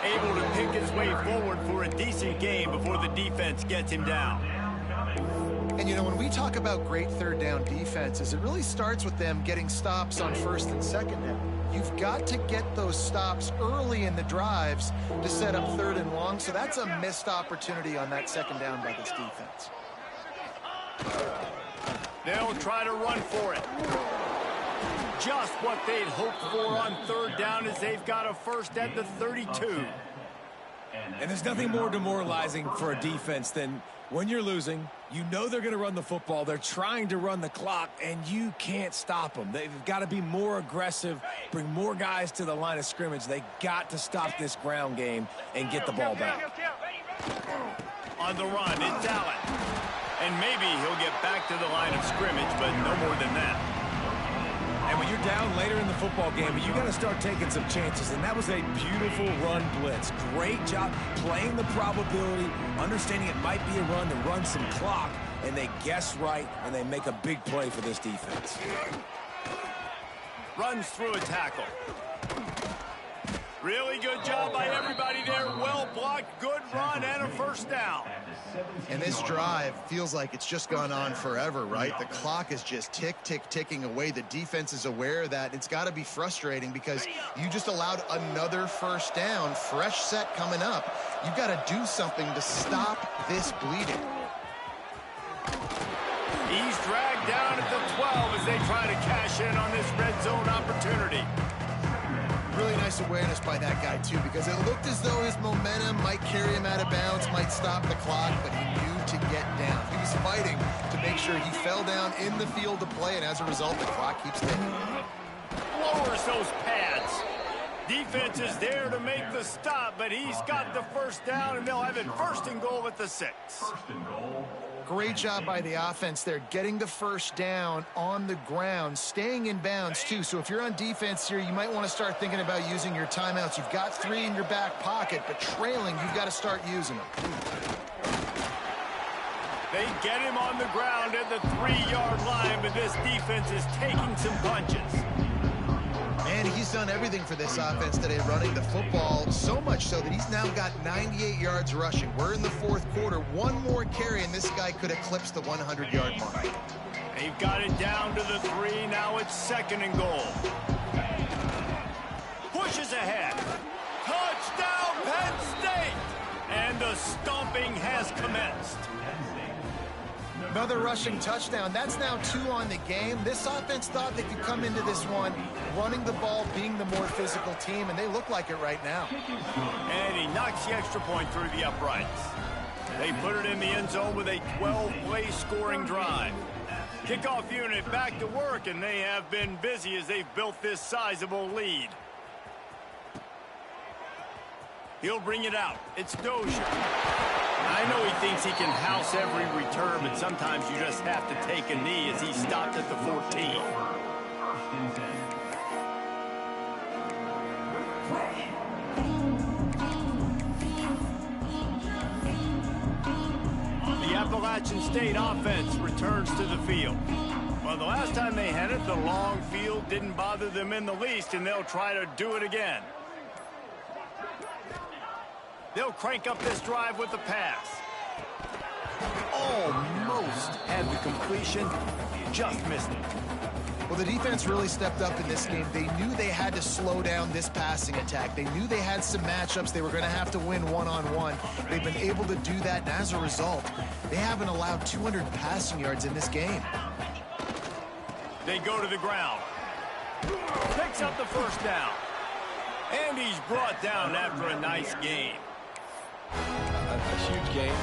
Able to pick his way forward for a decent game before the defense gets him down. And, you know, when we talk about great third down defenses, it really starts with them getting stops on first and second down. You've got to get those stops early in the drives to set up third and long, so that's a missed opportunity on that second down by this defense. They'll try to run for it. Just what they'd hoped for on third down as they've got a first at the 32. And there's nothing more demoralizing for a defense than when you're losing, you know they're going to run the football, they're trying to run the clock, and you can't stop them. They've got to be more aggressive, bring more guys to the line of scrimmage. They got to stop this ground game and get the ball back. On the run, it's Allen. And maybe he'll get back to the line of scrimmage, but no more than that. And when you're down later in the football game, you got to start taking some chances. And that was a beautiful run blitz. Great job playing the probability, understanding it might be a run to run some clock, and they guess right, and they make a big play for this defense. Runs through a tackle. Really good job by everybody there. Well blocked, good run, and a first down. And this drive feels like it's just gone on forever, right? The clock is just ticking away. The defense is aware of that. It's got to be frustrating because you just allowed another first down, fresh set coming up. You've got to do something to stop this bleeding. He's dragged down at the 12 as they try to cash in on this red zone opportunity. Really nice awareness by that guy, too, because it looked as though his momentum might carry him out of bounds, might stop the clock, but he knew to get down. He was fighting to make sure he fell down in the field to play, and as a result, the clock keeps ticking. Lowers those pads. Defense is there to make the stop, but he's got the first down, and they'll have it first and goal at the 6. Great job by the offense there, getting the first down on the ground, staying in bounds, too. So if you're on defense here, you might want to start thinking about using your timeouts. You've got 3 in your back pocket, but trailing, you've got to start using them. They get him on the ground at the 3-yard line, but this defense is taking some punches. And he's done everything for this offense today, running the football, so much so that he's now got 98 yards rushing. We're in the fourth quarter. One more carry, and this guy could eclipse the 100-yard mark. They've got it down to the 3. Now it's second and goal. Pushes ahead. Touchdown, Penn State! And the stomping has commenced. Another rushing touchdown. That's now 2 on the game. This offense thought they could come into this one running the ball, being the more physical team, and they look like it right now. And he knocks the extra point through the uprights. They put it in the end zone with a 12-play scoring drive. Kickoff unit back to work, and they have been busy as they've built this sizable lead. He'll bring it out. It's Dozier. I know he thinks he can house every return, but sometimes you just have to take a knee as he stopped at the 14. The Appalachian State offense returns to the field. Well, the last time they had it, the long field didn't bother them in the least, and they'll try to do it again. They'll crank up this drive with the pass. Almost had the completion, just missed it. Well, the defense really stepped up in this game. They knew they had to slow down this passing attack. They knew they had some matchups they were going to have to win one-on-one. They've been able to do that, and as a result, they haven't allowed 200 passing yards in this game. They go to the ground. Picks up the first down. And he's brought down after a nice game. A huge game.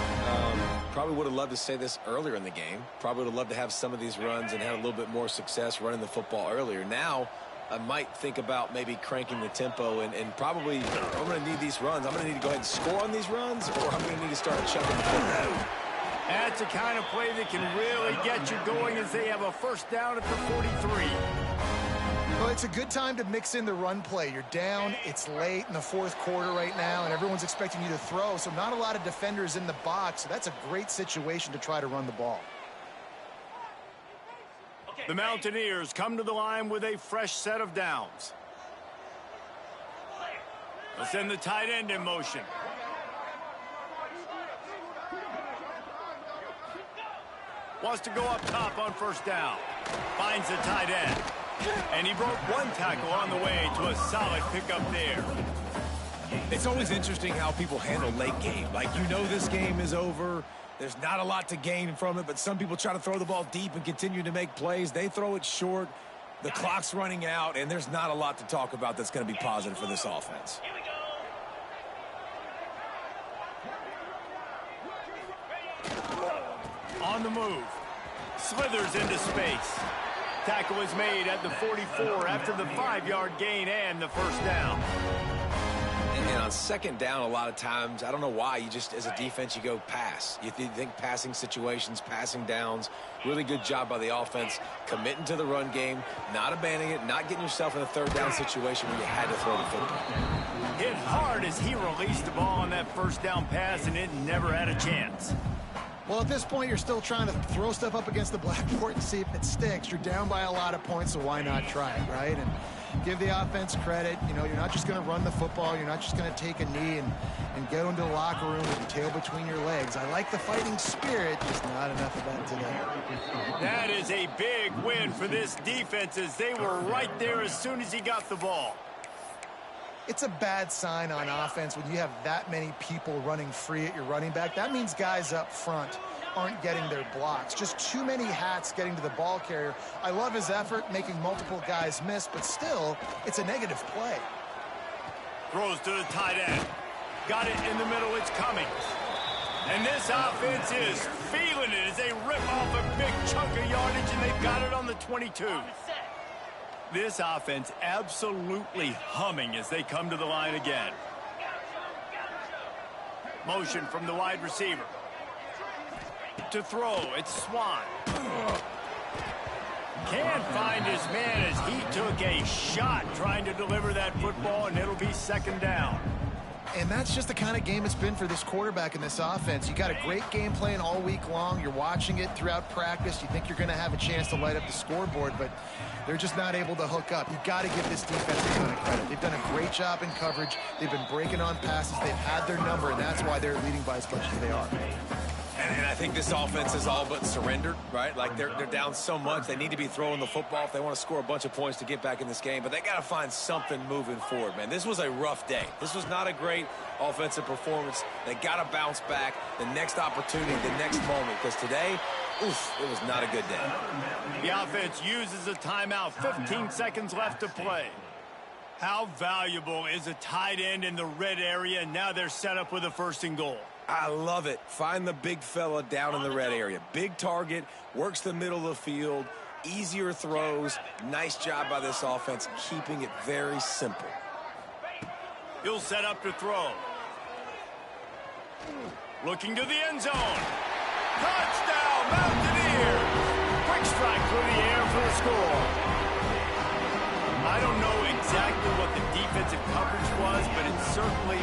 Probably would have loved to say this earlier in the game. Probably would have loved to have some of these runs and had a little bit more success running the football earlier. Now, I might think about maybe cranking the tempo and probably I'm going to need these runs. I'm going to need to go ahead and score on these runs, or I'm going to need to start chucking the football. That's the kind of play that can really get you going as they have a first down at the 43. Well, it's a good time to mix in the run play. You're down, it's late in the fourth quarter right now, and everyone's expecting you to throw, so not a lot of defenders in the box, so that's a great situation to try to run the ball. The Mountaineers come to the line with a fresh set of downs. They'll send the tight end in motion. Wants to go up top on first down. Finds the tight end. And he broke one tackle on the way to a solid pickup there. It's always interesting how people handle late game. Like, you know this game is over. There's not a lot to gain from it, but some people try to throw the ball deep and continue to make plays. They throw it short. The clock's running out, and there's not a lot to talk about that's going to be positive for this offense. On the move. Slithers into space. Tackle is made at the 44 after the 5-yard gain and the first down. And on second down, a lot of times, I don't know why, you just, as a defense, you go pass. You think passing situations, passing downs, really good job by the offense, committing to the run game, not abandoning it, not getting yourself in a third down situation where you had to throw the football. Hit hard as he released the ball on that first down pass, and it never had a chance. Well, at this point, you're still trying to throw stuff up against the blackboard and see if it sticks. You're down by a lot of points, so why not try it, right? And give the offense credit. You know, you're not just going to run the football. You're not just going to take a knee and go into the locker room with your tail between your legs. I like the fighting spirit, just not enough of that today. That is a big win for this defense as they were right there as soon as he got the ball. It's a bad sign on offense when you have that many people running free at your running back. That means guys up front aren't getting their blocks. Just too many hats getting to the ball carrier. I love his effort, making multiple guys miss, but still, it's a negative play. Throws to the tight end. Got it in the middle. It's Cummings. And this offense is feeling it as they rip off a big chunk of yardage, and they've got it on the 22. This offense absolutely humming as they come to the line again. Motion from the wide receiver. To throw, it's Swan. Can't find his man as he took a shot trying to deliver that football, and it'll be second down. And that's just the kind of game it's been for this quarterback in this offense. You got a great game plan all week long. You're watching it throughout practice. You think you're going to have a chance to light up the scoreboard, but they're just not able to hook up. You got to give this defense a ton of credit. They've done a great job in coverage. They've been breaking on passes. They've had their number, and that's why they're leading by as much as they are. And I think this offense is all but surrendered, right? Like, they're down so much. They need to be throwing the football if they want to score a bunch of points to get back in this game. But they got to find something moving forward, man. This was a rough day. This was not a great offensive performance. They got to bounce back the next opportunity, the next moment. Because today, oof, it was not a good day. The offense uses a timeout. 15 seconds left to play. How valuable is a tight end in the red area? Now they're set up with a 1st and goal. I love it. Find the big fella down in the red area. Big target, works the middle of the field, easier throws. Nice job by this offense, keeping it very simple. He'll set up to throw. Looking to the end zone. Touchdown, Mountaineers! Quick strike through the air for the score. I don't know exactly what the defensive coverage was, but it certainly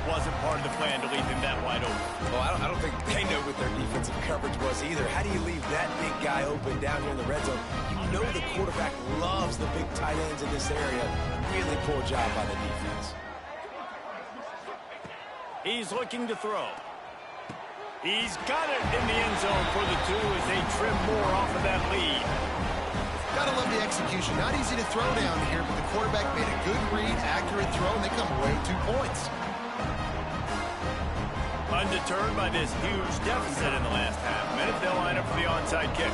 wasn't part of the plan to leave him that wide open. Well, I don't think they know what their defensive coverage was either. How do you leave that big guy open down here in the red zone? You know the quarterback loves the big tight ends in this area. Really poor job by the defense. He's looking to throw. He's got it in the end zone for the 2 as they trim more off of that lead. Gotta love the execution. Not easy to throw down here, but the quarterback made a good read, accurate throw, and they come away with 2 points. Undeterred by this huge deficit in the last half minute, they'll line up for the onside kick.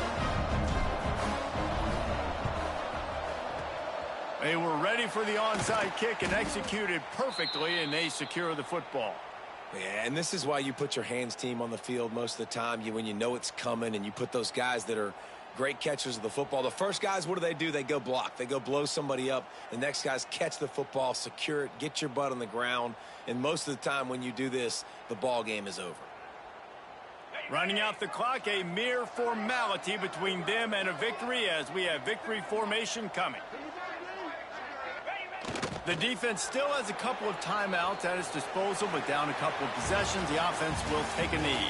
They were ready for the onside kick and executed perfectly, and they secure the football. Yeah, and this is why you put your hands team on the field most of the time. When you know it's coming, and you put those guys that are great catchers of the football. The first guys, what do? They go block. They go blow somebody up. The next guys catch the football, secure it, get your butt on the ground. And most of the time when you do this, the ball game is over. Running out the clock, a mere formality between them and a victory as we have victory formation coming. The defense still has a couple of timeouts at its disposal, but down a couple of possessions, the offense will take a knee.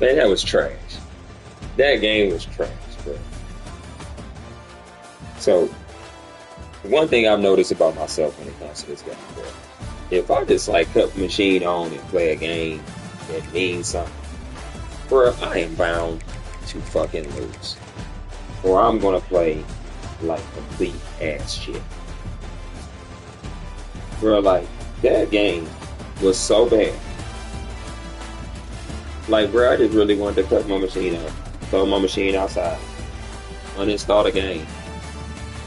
Man, that was trash. That game was trash, bro. So, one thing I've noticed about myself when it comes to this game, bro, if I just like cut the machine on and play a game that means something, bro, I am bound to fucking lose. Or I'm gonna play like complete ass shit. Bro, like, that game was so bad. Like, bro, I just really wanted to cut my machine out, throw my machine outside, uninstall the game,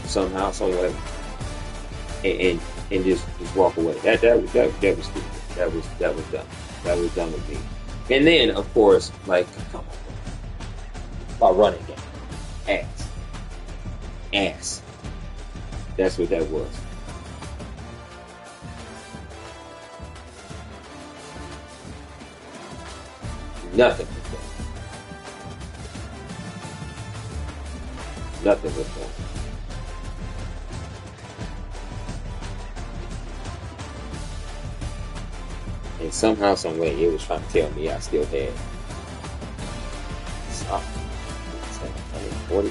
somehow, some way, and just walk away. That was stupid. That was dumb. That was dumb with me. And then, of course, like, come on, bro. My running game, ass. That's what that was. Nothing was done. Nothing was done. And somehow, some way, it was trying to tell me I still had 40.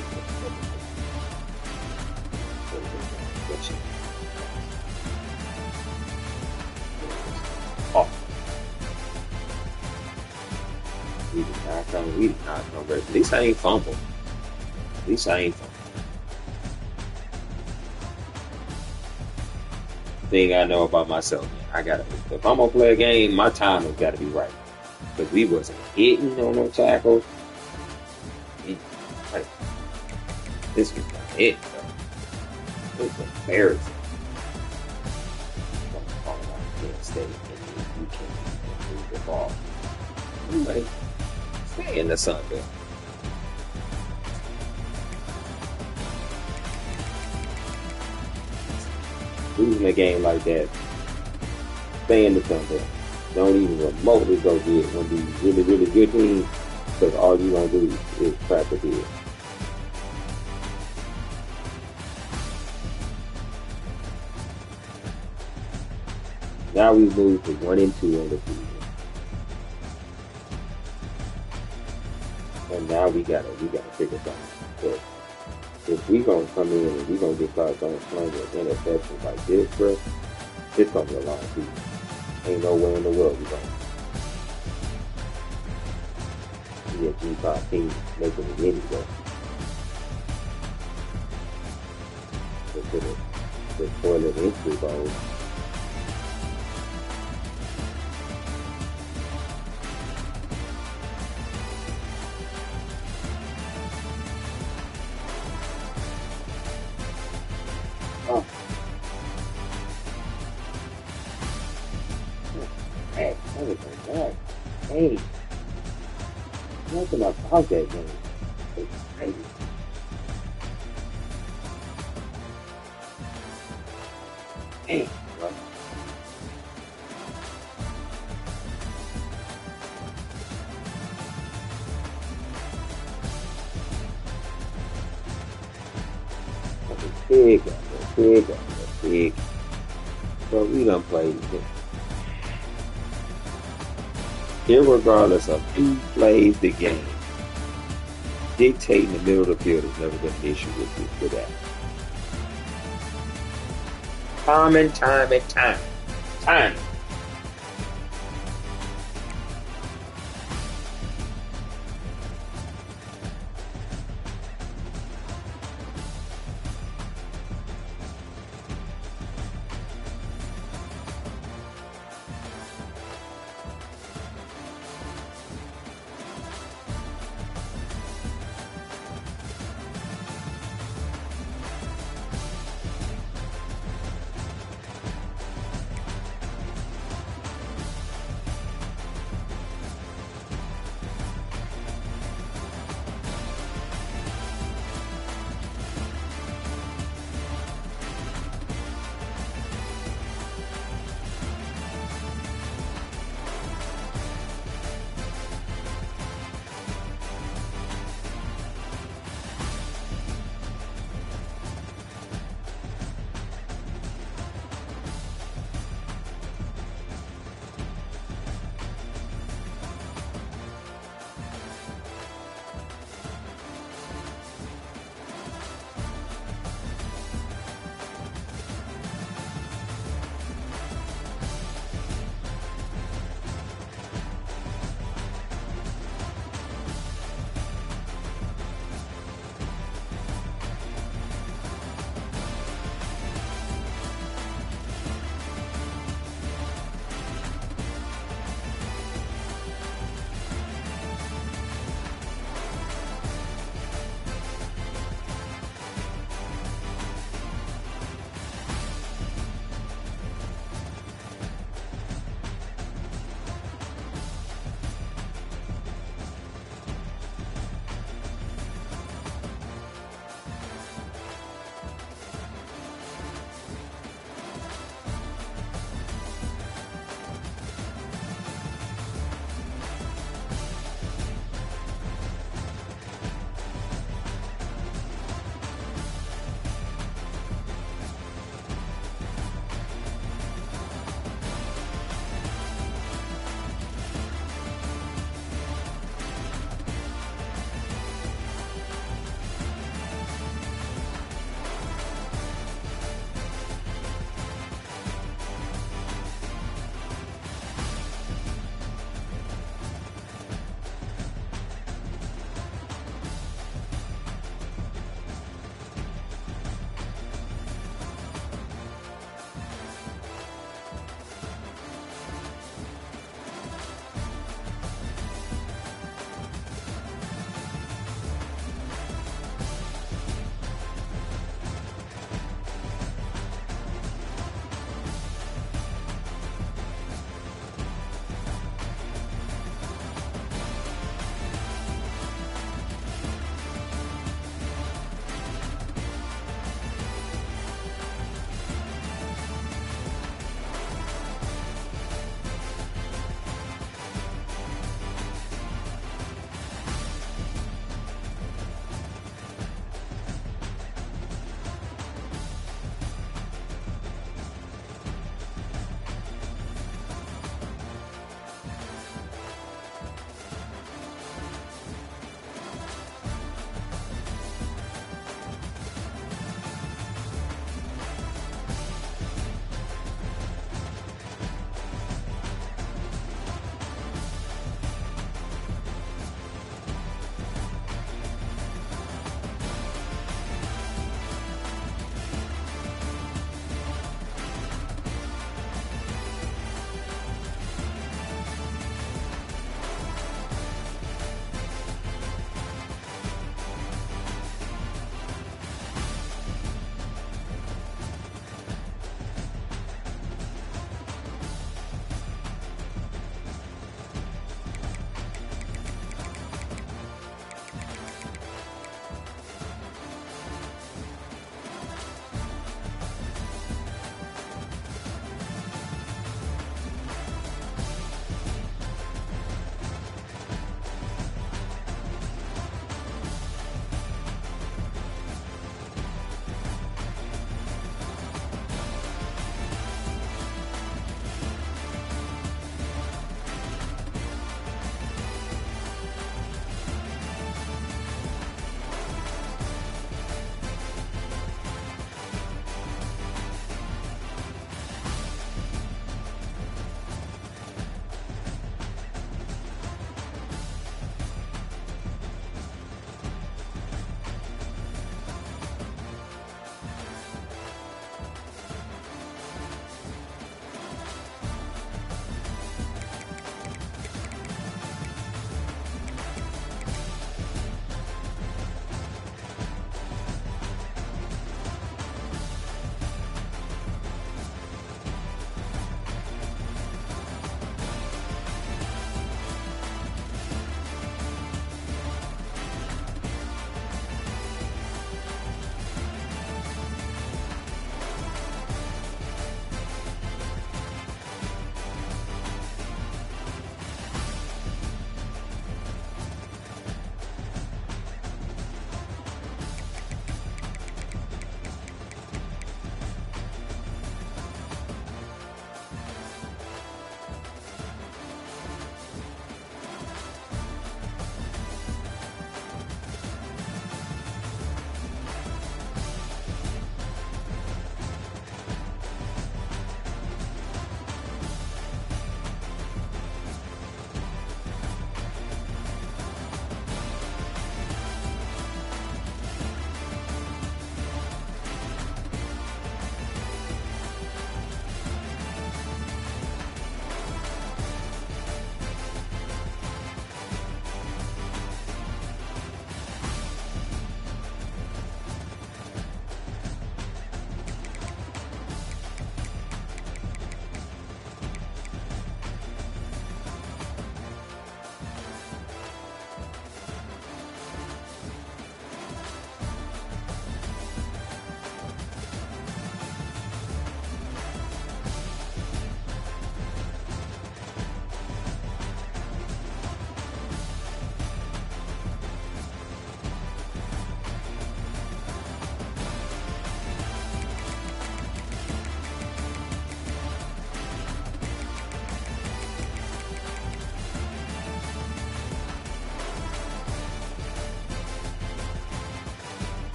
Oh. We did not come ready. At least I ain't fumbled. Thing I know about myself, man, if I'm gonna play a game, my timing gotta be right. Because we wasn't hitting on no tackles. Like, this was not it, bro. It was embarrassing. I'm talking about Penn State and you can't move the ball. Like, stay in the sun, bro. Losing a game like that, stay in the sun, bro. Don't even remotely go get one of these really, really good teams, because all you gonna do is crap the field. Now we move to 1-2 on the season. And now we gotta figure something. But if we gonna come in and we gonna get started playing with interceptions like this, bro, it's gonna be a long season. Ain't no way in the world we gonna be a G5 team making it anyway. The toilet entry bowl. Oh. Hey, hey, nothing about that game. It's crazy. Hey, bro. Big. But we done played it. Irregardless of who plays the game, dictating the middle of the field has never been an issue with that. Time.